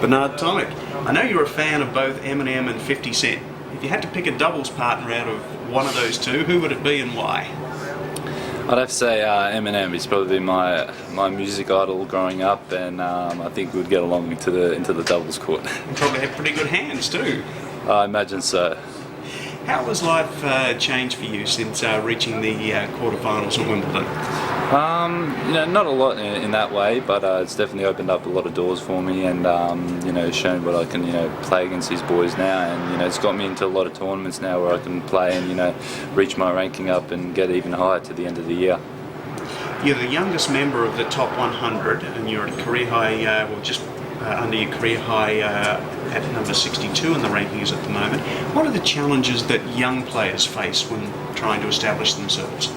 Bernard Tomic, I know you're a fan of both Eminem and 50 Cent. If you had to pick a doubles partner out of one of those two, who would it be and why? I'd have to say Eminem. He's probably been my music idol growing up, and I think we'd get along into the doubles court. You probably have pretty good hands too. I imagine so. How has life changed for you since reaching the quarterfinals at Wimbledon? Not a lot in that way, but it's definitely opened up a lot of doors for me, and shown what I can play against these boys now, and it's got me into a lot of tournaments now where I can play and reach my ranking up and get even higher to the end of the year. You're the youngest member of the top 100, and you're at a career high, just under your career high at number 62 in the rankings at the moment. What are the challenges that young players face when trying to establish themselves?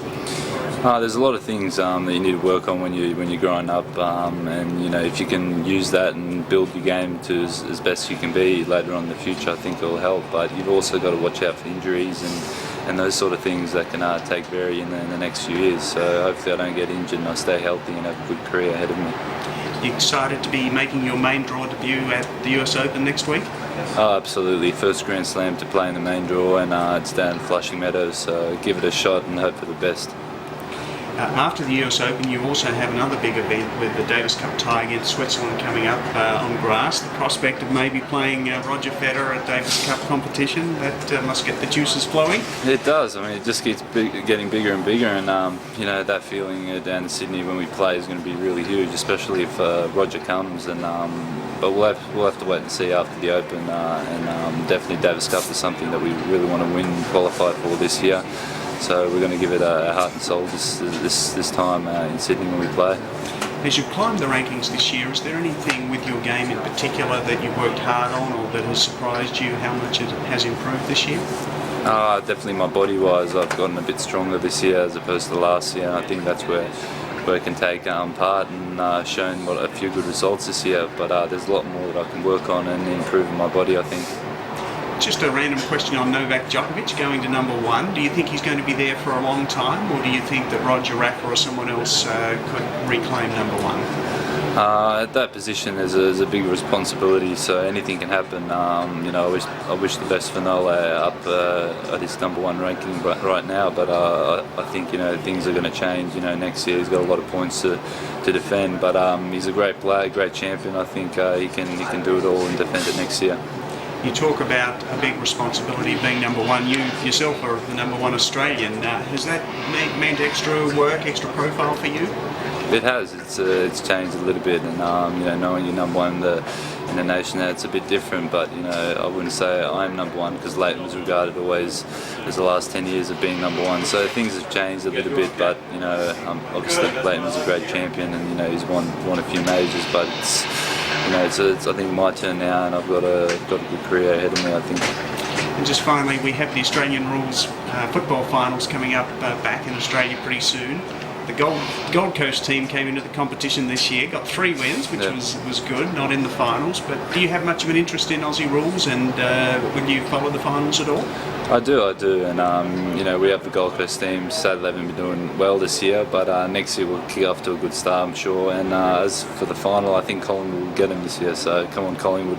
There's a lot of things that you need to work on when you're growing up, and if you can use that and build your game to as best you can be later on in the future, I think it'll help. But you've also got to watch out for injuries and those sort of things that can take vary in the next few years. So hopefully I don't get injured and I stay healthy and have a good career ahead of me. You excited to be making your main draw debut at the US Open next week? Oh, absolutely. First Grand Slam to play in the main draw, and it's down in Flushing Meadow, so give it a shot and hope for the best. After the US Open, you also have another big event with the Davis Cup tie against Switzerland coming up on grass. The prospect of maybe playing Roger Federer at Davis Cup competition, that must get the juices flowing. It does. I mean, it just keeps getting bigger and bigger, and that feeling down in Sydney when we play is going to be really huge, especially if Roger comes. And but we'll have to wait and see after the Open, and definitely Davis Cup is something that we really want to win and qualify for this year. So we're going to give it a heart and soul this time in Sydney when we play. As you've climbed the rankings this year, is there anything with your game in particular that you worked hard on or that has surprised you how much it has improved this year? Definitely my body-wise, I've gotten a bit stronger this year as opposed to last year. I think that's where I can take part and shown a few good results this year. But there's a lot more that I can work on and improve in my body, I think. Just a random question on Novak Djokovic going to number one. Do you think he's going to be there for a long time, or do you think that Roger Rafa or someone else could reclaim number one? At that position, there's a big responsibility, so anything can happen. I wish the best for Nole up at his number one ranking right now, but I think things are going to change. Next year he's got a lot of points to defend, but he's a great player, great champion. I think he can do it all and defend it next year. You talk about a big responsibility of being number one. You yourself are the number one Australian. Has that meant extra work, extra profile for you? It has. It's changed a little bit, and knowing you're number one in the nation, it's a bit different. But I wouldn't say I'm number one because Leighton was regarded always as the last 10 years of being number one. So things have changed a little bit. But obviously Leighton was a great champion, and he's won a few majors. But it's I think my turn now, and I've got a good career ahead of me, I think. And just finally, we have the Australian rules football finals coming up back in Australia pretty soon. The Gold Coast team came into the competition this year, got 3 wins, which was good, not in the finals. But do you have much of an interest in Aussie rules, and will you follow the finals at all? I do, and we have the Gold Coast team. Sadly, they haven't been doing well this year, but next year we'll kick off to a good start, I'm sure. And as for the final, I think Collingwood will get them this year. So come on, Collingwood.